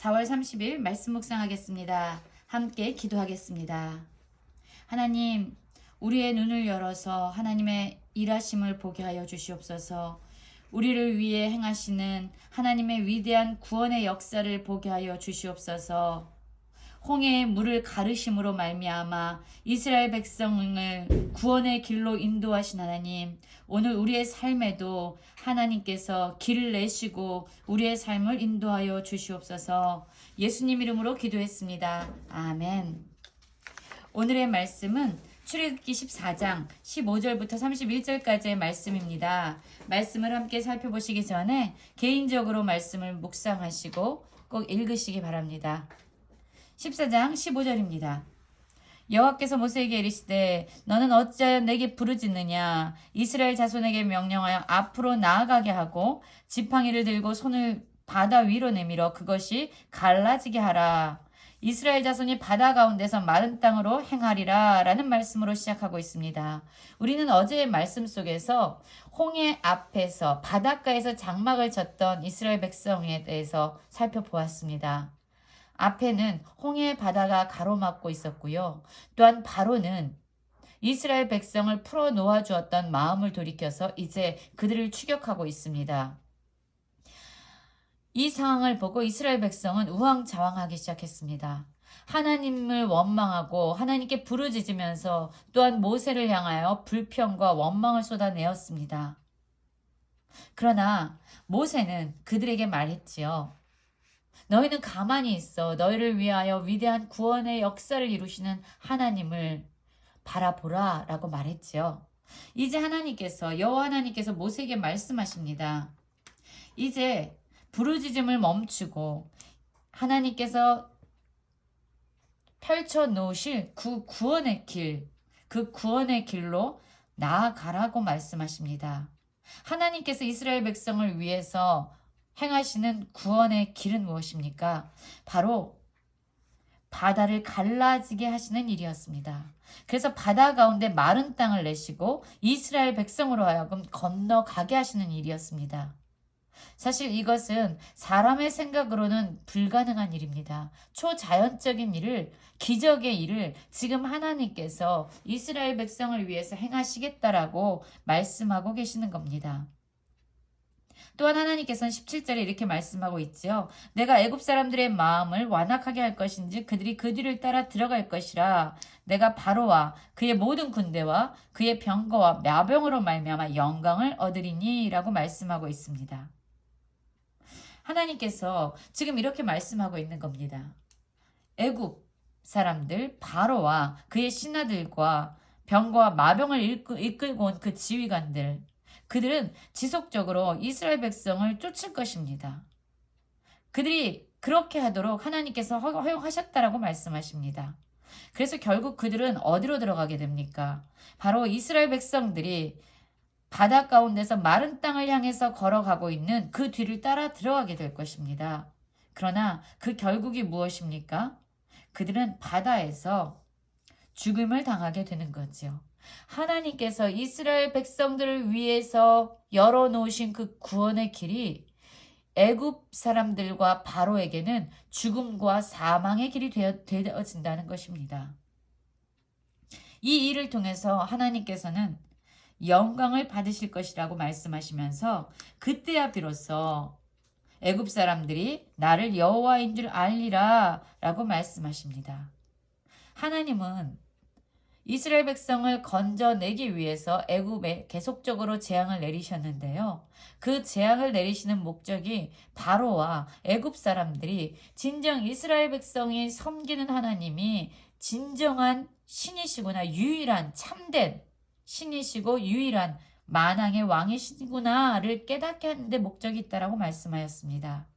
4월 30일 말씀 묵상하겠습니다. 함께 기도하겠습니다. 하나님, 우리의 눈을 열어서 하나님의 일하심을 보게 하여 주시옵소서. 우리를 위해 행하시는 하나님의 위대한 구원의 역사를 보게 하여 주시옵소서. 홍해의 물을 가르심으로 말미암아 이스라엘 백성을 구원의 길로 인도하신 하나님, 오늘 우리의 삶에도 하나님께서 길을 내시고 우리의 삶을 인도하여 주시옵소서. 예수님 이름으로 기도했습니다. 아멘. 오늘의 말씀은 출애굽기 14장 15절부터 31절까지의 말씀입니다. 말씀을 함께 살펴보시기 전에 개인적으로 말씀을 묵상하시고 꼭 읽으시기 바랍니다. 14장 15절입니다. 여호와께서 모세에게 이르시되 너는 어찌하여 내게 부르짖느냐. 이스라엘 자손에게 명령하여 앞으로 나아가게 하고 지팡이를 들고 손을 바다 위로 내밀어 그것이 갈라지게 하라. 이스라엘 자손이 바다 가운데서 마른 땅으로 행하리라 라는 말씀으로 시작하고 있습니다. 우리는 어제의 말씀 속에서 홍해 앞에서 바닷가에서 장막을 쳤던 이스라엘 백성에 대해서 살펴보았습니다. 앞에는 홍해 바다가 가로막고 있었고요. 또한 바로는 이스라엘 백성을 풀어 놓아 주었던 마음을 돌이켜서 이제 그들을 추격하고 있습니다. 이 상황을 보고 이스라엘 백성은 우왕좌왕하기 시작했습니다. 하나님을 원망하고 하나님께 부르짖으면서 또한 모세를 향하여 불평과 원망을 쏟아내었습니다. 그러나 모세는 그들에게 말했지요. 너희는 가만히 있어. 너희를 위하여 위대한 구원의 역사를 이루시는 하나님을 바라보라 라고 말했지요. 이제 여호와 하나님께서 모세에게 말씀하십니다. 이제 부르짖음을 멈추고 하나님께서 펼쳐 놓으실 그 구원의 길로 나아가라고 말씀하십니다. 하나님께서 이스라엘 백성을 위해서 행하시는 구원의 길은 무엇입니까? 바로 바다를 갈라지게 하시는 일이었습니다. 그래서 바다 가운데 마른 땅을 내시고 이스라엘 백성으로 하여금 건너가게 하시는 일이었습니다. 사실 이것은 사람의 생각으로는 불가능한 일입니다. 초자연적인 일을, 기적의 일을 지금 하나님께서 이스라엘 백성을 위해서 행하시겠다라고 말씀하고 계시는 겁니다. 또한 하나님께서는 17절에 이렇게 말씀하고 있지요. 내가 애굽 사람들의 마음을 완악하게 할 것인지 그들이 그 뒤를 따라 들어갈 것이라. 내가 바로와 그의 모든 군대와 그의 병거와 마병으로 말미암아 영광을 얻으리니 라고 말씀하고 있습니다. 하나님께서 지금 이렇게 말씀하고 있는 겁니다. 애굽 사람들 바로와 그의 신하들과 병거와 마병을 이끌고 온 그 지휘관들, 그들은 지속적으로 이스라엘 백성을 쫓을 것입니다. 그들이 그렇게 하도록 하나님께서 허용하셨다라고 말씀하십니다. 그래서 결국 그들은 어디로 들어가게 됩니까? 바로 이스라엘 백성들이 바다 가운데서 마른 땅을 향해서 걸어가고 있는 그 뒤를 따라 들어가게 될 것입니다. 그러나 그 결국이 무엇입니까? 그들은 바다에서 죽음을 당하게 되는 거죠. 하나님께서 이스라엘 백성들을 위해서 열어놓으신 그 구원의 길이 애굽 사람들과 바로에게는 죽음과 사망의 길이 되어진다는 것입니다. 이 일을 통해서 하나님께서는 영광을 받으실 것이라고 말씀하시면서 그때야 비로소 애굽 사람들이 나를 여호와인 줄 알리라 라고 말씀하십니다. 하나님은 이스라엘 백성을 건져내기 위해서 애굽에 계속적으로 재앙을 내리셨는데요. 그 재앙을 내리시는 목적이 바로와 애굽 사람들이 진정 이스라엘 백성이 섬기는 하나님이 진정한 신이시구나, 유일한 참된 신이시고 유일한 만왕의 왕이시구나를 깨닫게 하는 데 목적이 있다라고 말씀하였습니다.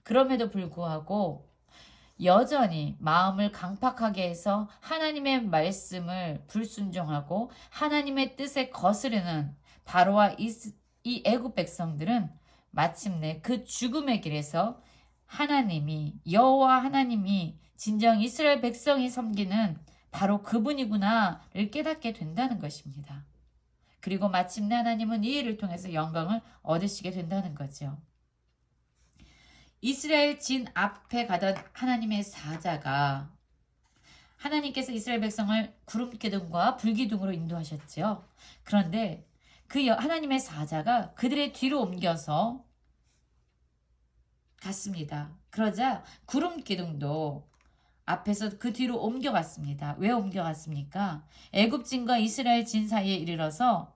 그럼에도 불구하고 여전히 마음을 강팍하게 해서 하나님의 말씀을 불순종하고 하나님의 뜻에 거스르는 바로와 이 애굽 백성들은 마침내 그 죽음의 길에서 여호와 하나님이 진정 이스라엘 백성이 섬기는 바로 그분이구나를 깨닫게 된다는 것입니다. 그리고 마침내 하나님은 이 일을 통해서 영광을 얻으시게 된다는 거죠. 이스라엘 진 앞에 가던 하나님의 사자가 하나님께서 이스라엘 백성을 구름 기둥과 불 기둥으로 인도하셨지요. 그런데 그 하나님의 사자가 그들의 뒤로 옮겨서 갔습니다. 그러자 구름 기둥도 앞에서 그 뒤로 옮겨갔습니다. 왜 옮겨갔습니까? 애굽진과 이스라엘 진 사이에 이르러서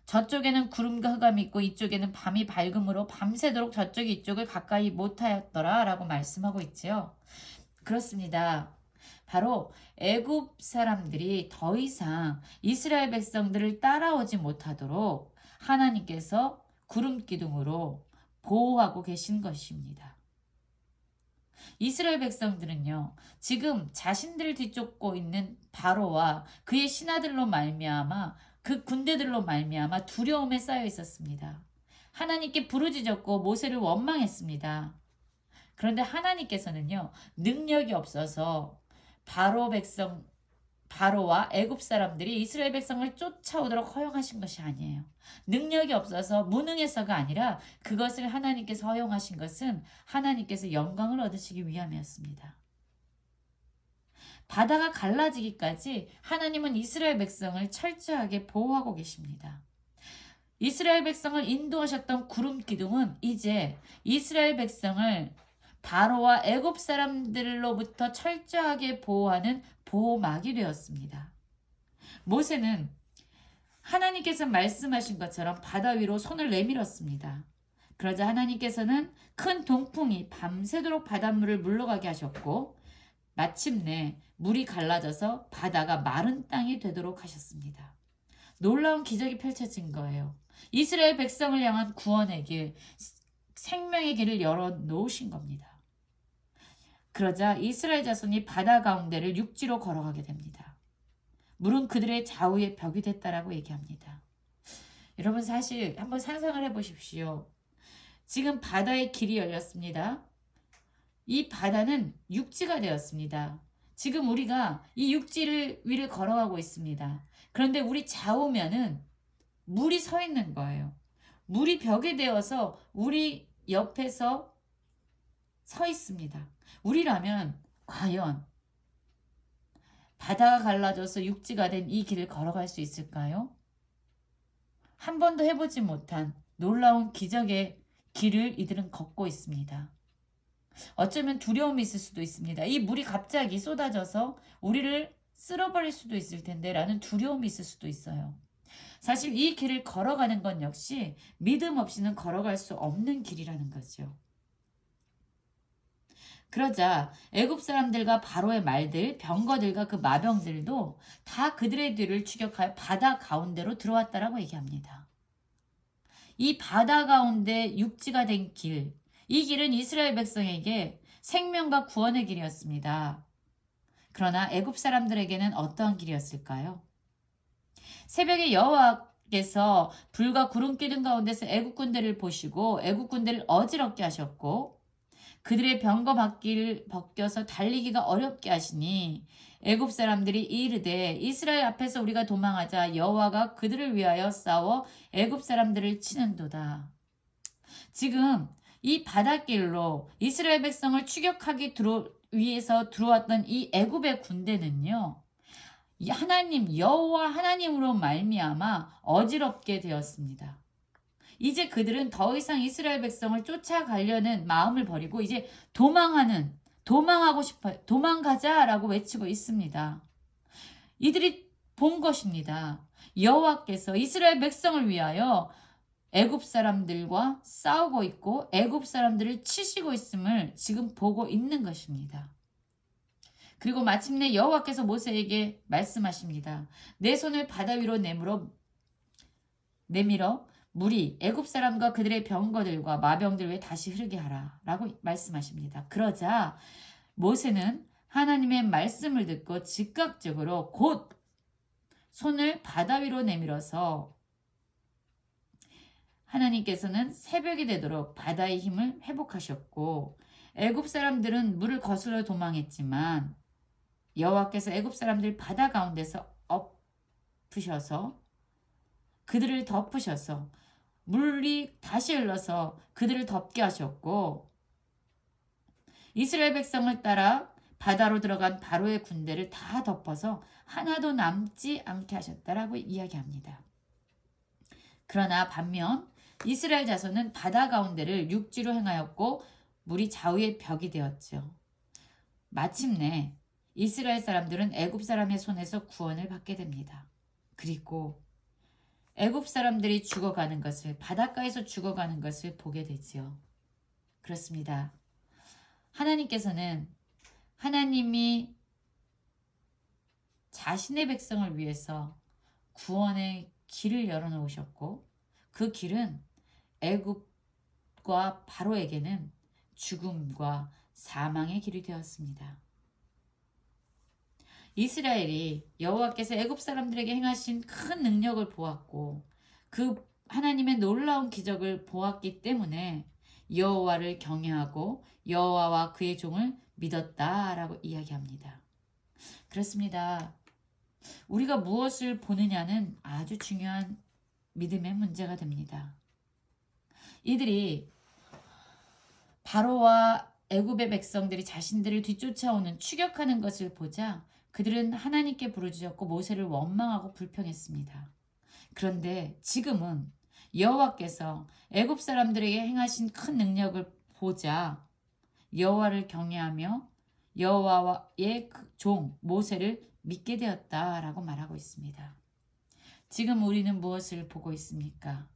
저쪽에는 구름과 흑암이 있고 이쪽에는 밤이 밝음으로 밤새도록 저쪽이 이쪽을 가까이 못하였더라 라고 말씀하고 있지요. 그렇습니다. 바로 애굽 사람들이 더 이상 이스라엘 백성들을 따라오지 못하도록 하나님께서 구름 기둥으로 보호하고 계신 것입니다. 이스라엘 백성들은요, 지금 자신들을 뒤쫓고 있는 바로와 그의 신하들로 말미암아 그 군대들로 말미암아 두려움에 쌓여 있었습니다. 하나님께 부르짖었고 모세를 원망했습니다. 그런데 하나님께서는요, 능력이 없어서 바로와 애굽 사람들이 이스라엘 백성을 쫓아오도록 허용하신 것이 아니에요. 능력이 없어서 무능해서가 아니라 그것을 하나님께서 허용하신 것은 하나님께서 영광을 얻으시기 위함이었습니다. 바다가 갈라지기까지 하나님은 이스라엘 백성을 철저하게 보호하고 계십니다. 이스라엘 백성을 인도하셨던 구름 기둥은 이제 이스라엘 백성을 바로와 애굽 사람들로부터 철저하게 보호하는 보호막이 되었습니다. 모세는 하나님께서 말씀하신 것처럼 바다 위로 손을 내밀었습니다. 그러자 하나님께서는 큰 동풍이 밤새도록 바닷물을 물러가게 하셨고 마침내 물이 갈라져서 바다가 마른 땅이 되도록 하셨습니다. 놀라운 기적이 펼쳐진 거예요. 이스라엘 백성을 향한 구원의 길, 생명의 길을 열어놓으신 겁니다. 그러자 이스라엘 자손이 바다 가운데를 육지로 걸어가게 됩니다. 물은 그들의 좌우의 벽이 됐다라고 얘기합니다. 여러분 사실 한번 상상을 해보십시오. 지금 바다의 길이 열렸습니다. 이 바다는 육지가 되었습니다. 지금 우리가 이 육지를 위를 걸어가고 있습니다. 그런데 우리 좌우면은 물이 서 있는 거예요. 물이 벽이 되어서 우리 옆에서 서 있습니다. 우리라면 과연 바다가 갈라져서 육지가 된 이 길을 걸어갈 수 있을까요? 한 번도 해보지 못한 놀라운 기적의 길을 이들은 걷고 있습니다. 어쩌면 두려움이 있을 수도 있습니다. 이 물이 갑자기 쏟아져서 우리를 쓸어버릴 수도 있을 텐데 라는 두려움이 있을 수도 있어요. 사실 이 길을 걸어가는 건 역시 믿음 없이는 걸어갈 수 없는 길이라는 거죠. 그러자 애굽 사람들과 바로의 말들, 병거들과 그 마병들도 다 그들의 뒤를 추격하여 바다 가운데로 들어왔다라고 얘기합니다. 이 바다 가운데 육지가 된 길, 이 길은 이스라엘 백성에게 생명과 구원의 길이었습니다. 그러나 애굽 사람들에게는 어떠한 길이었을까요? 새벽에 여호와께서 불과 구름 기둥 가운데서 애굽 군대를 보시고 애굽 군대를 어지럽게 하셨고 그들의 병거 바퀴를 벗겨서 달리기가 어렵게 하시니 애굽 사람들이 이르되 이스라엘 앞에서 우리가 도망하자 여호와가 그들을 위하여 싸워 애굽 사람들을 치는도다. 지금 이 바닷길로 이스라엘 백성을 추격하기 위해서 들어왔던 이 애굽의 군대는요. 하나님 여호와 하나님으로 말미암아 어지럽게 되었습니다. 이제 그들은 더 이상 이스라엘 백성을 쫓아가려는 마음을 버리고 이제 도망하고 싶어요. 도망가자라고 외치고 있습니다. 이들이 본 것입니다. 여호와께서 이스라엘 백성을 위하여 애굽 사람들과 싸우고 있고 애굽 사람들을 치시고 있음을 지금 보고 있는 것입니다. 그리고 마침내 여호와께서 모세에게 말씀하십니다. 내 손을 바다 위로 내밀어 물이 애굽 사람과 그들의 병거들과 마병들 위에 다시 흐르게 하라 라고 말씀하십니다. 그러자 모세는 하나님의 말씀을 듣고 즉각적으로 곧 손을 바다 위로 내밀어서 하나님께서는 새벽이 되도록 바다의 힘을 회복하셨고 애굽 사람들은 물을 거슬러 도망했지만 여호와께서 애굽 사람들 바다 가운데서 엎으셔서 그들을 덮으셔서 물이 다시 흘러서 그들을 덮게 하셨고 이스라엘 백성을 따라 바다로 들어간 바로의 군대를 다 덮어서 하나도 남지 않게 하셨다라고 이야기합니다. 그러나 반면 이스라엘 자손은 바다 가운데를 육지로 행하였고 물이 좌우의 벽이 되었죠. 마침내 이스라엘 사람들은 애굽 사람의 손에서 구원을 받게 됩니다. 그리고 애굽 사람들이 죽어가는 것을, 바닷가에서 죽어가는 것을 보게 되지요. 그렇습니다. 하나님께서는 하나님이 자신의 백성을 위해서 구원의 길을 열어놓으셨고 그 길은 애굽과 바로에게는 죽음과 사망의 길이 되었습니다. 이스라엘이 여호와께서 애굽 사람들에게 행하신 큰 능력을 보았고 그 하나님의 놀라운 기적을 보았기 때문에 여호와를 경외하고 여호와와 그의 종을 믿었다라고 이야기합니다. 그렇습니다. 우리가 무엇을 보느냐는 아주 중요한 믿음의 문제가 됩니다. 이들이 바로와 애굽의 백성들이 자신들을 뒤쫓아오는 추격하는 것을 보자 그들은 하나님께 부르짖었고 모세를 원망하고 불평했습니다. 그런데 지금은 여호와께서 애굽 사람들에게 행하신 큰 능력을 보자 여호와를 경외하며 여호와의 종 모세를 믿게 되었다라고 말하고 있습니다. 지금 우리는 무엇을 보고 있습니까?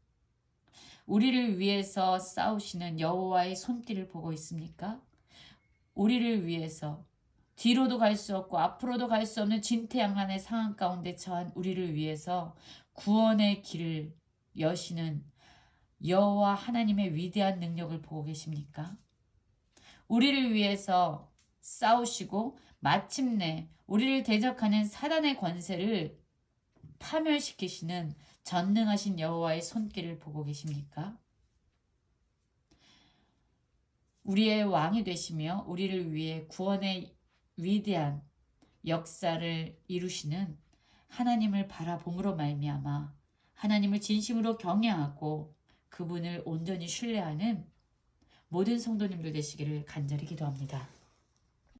우리를 위해서 싸우시는 여호와의 손길을 보고 있습니까? 우리를 위해서 뒤로도 갈 수 없고 앞으로도 갈 수 없는 진퇴양난의 상황 가운데 처한 우리를 위해서 구원의 길을 여시는 여호와 하나님의 위대한 능력을 보고 계십니까? 우리를 위해서 싸우시고 마침내 우리를 대적하는 사단의 권세를 파멸시키시는 전능하신 여호와의 손길을 보고 계십니까? 우리의 왕이 되시며 우리를 위해 구원의 위대한 역사를 이루시는 하나님을 바라봄으로 말미암아 하나님을 진심으로 경외하고 그분을 온전히 신뢰하는 모든 성도님들 되시기를 간절히 기도합니다.